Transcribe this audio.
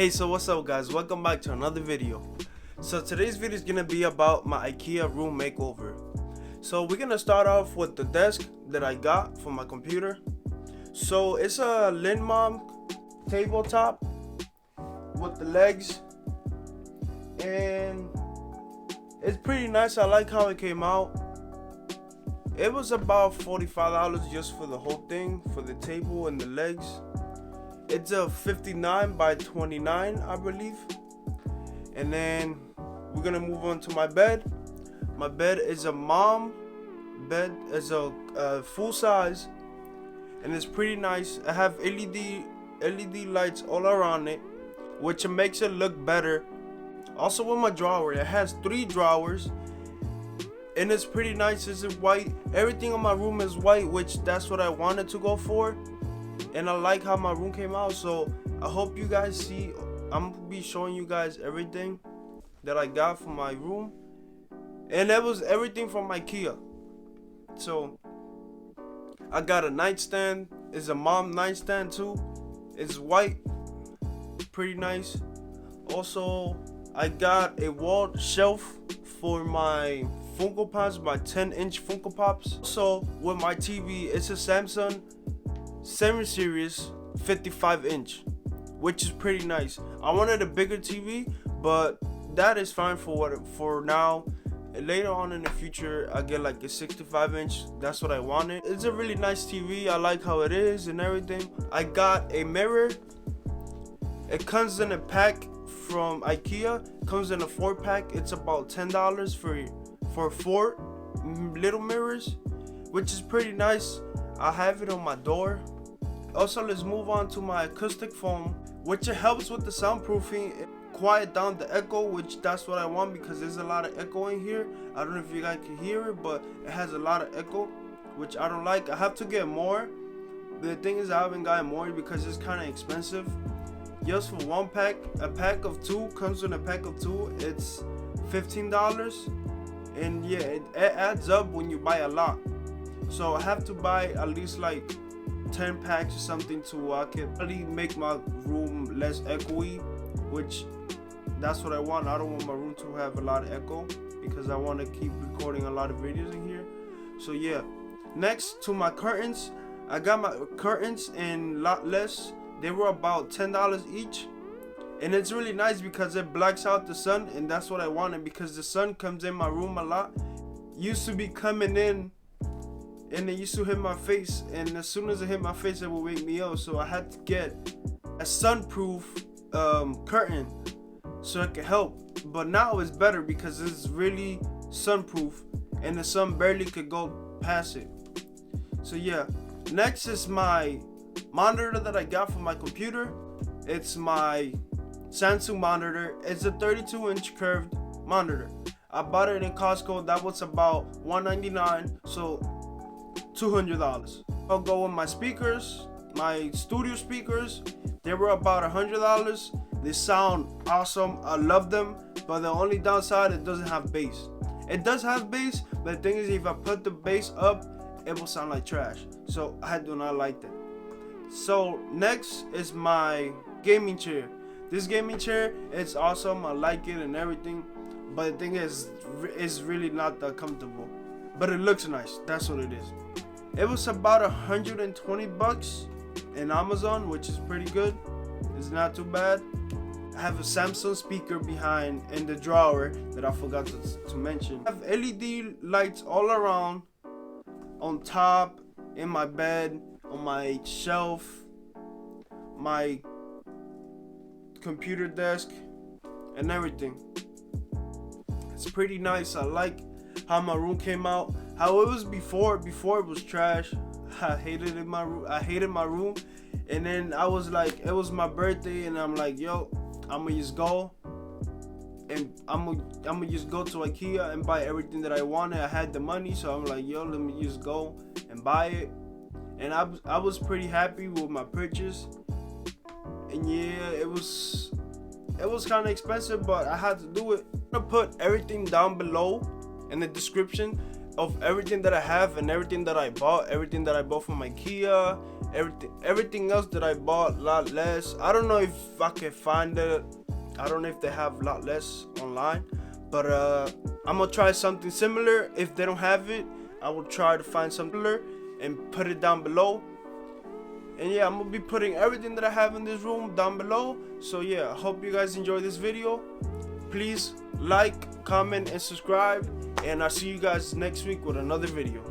Hey, so what's up guys, welcome back to another video. So today's video is gonna be about my IKEA room makeover. So we're gonna start off with the desk that I got for my computer. So it's a Lindmom tabletop with the legs, and it's pretty nice. I like how it came out. It was about $45 just for the whole thing, for the table and the legs. It's a 59 by 29, I believe. And then we're gonna move on to my bed. My bed is a mom bed. It's a full size, and it's pretty nice. I have LED lights all around it, which makes it look better. Also with my drawer, it has 3 drawers, and it's pretty nice. It's white. Everything in my room is white, which that's what I wanted to go for. And I like how my room came out, so I hope you guys see. I'm gonna be showing you guys everything that I got for my room, and that was everything from IKEA. So I got a nightstand. It's a mom nightstand too. It's white, pretty nice. Also, I got a wall shelf for my Funko Pops, my 10-inch Funko Pops. So with my TV, it's a Samsung 7 Series 55-inch, which is pretty nice. I wanted a bigger TV, but that is fine for now. Later on in the future, I get like a 65-inch. That's what I wanted. It's a really nice TV. I like how it is and everything. I got a mirror. It comes in a pack from IKEA. It comes in a 4-pack. It's about $10 for 4 little mirrors, which is pretty nice. I have it on my door. Also, let's move on to my acoustic foam, which it helps with the soundproofing, quiet down the echo, which that's what I want because there's a lot of echo in here. I don't know if you guys can hear it, but it has a lot of echo, which I don't like. I have to get more. The thing is, I haven't gotten more because it's kind of expensive. Just for 1 pack, a pack of 2 comes in a pack of 2. It's $15, and yeah, it adds up when you buy a lot. So I have to buy at least like 10 packs or something to I can really make my room less echoey, which that's what I want. I don't want my room to have a lot of echo because I want to keep recording a lot of videos in here. So yeah, next to my curtains, I got my curtains in lot less. They were about $10 each, and it's really nice because it blacks out the sun, and that's what I wanted because the sun comes in my room a lot. Used to be coming in, and it used to hit my face, and as soon as it hit my face, it would wake me up. So I had to get a sunproof curtain so it could help. But now it's better because it's really sunproof, and the sun barely could go past it. So yeah, next is my monitor that I got for my computer. It's my Samsung monitor. It's a 32-inch curved monitor. I bought it in Costco. That was about $199, so $200. I'll go with my speakers, my studio speakers. They were about $100. They sound awesome. I love them, but the only downside, it doesn't have bass. It does have bass, but the thing is, if I put the bass up, it will sound like trash. So I do not like that. So next is my gaming chair. This gaming chair, it's awesome. I like it and everything, but the thing is, it's really not that comfortable. But it looks nice. That's what it is. It was about $120 in Amazon, which is pretty good. It's not too bad. I have a Samsung speaker behind in the drawer that I forgot to mention. I have LED lights all around, on top, in my bed, on my shelf, my computer desk, and everything. It's pretty nice. I like how my room came out. How it was before it was trash. I hated my room, and then I was like, it was my birthday, and I'm like, yo, I'm gonna just go, and I'm gonna just go to IKEA and buy everything that I wanted. I had the money, so I'm like, yo, let me just go and buy it. And I was pretty happy with my purchase. And yeah, it was kind of expensive, but I had to do it. I'm gonna put everything down below in the description of everything that I have and everything that I bought from IKEA Everything else that I bought, a lot less. I don't know if I can find it. I don't know if they have a lot less online, but I'm gonna try something similar. If they don't have it, I will try to find something similar and put it down below. And yeah, I'm gonna be putting everything that I have in this room down below. So yeah, I hope you guys enjoy this video. Please like, comment, and subscribe, and I'll see you guys next week with another video.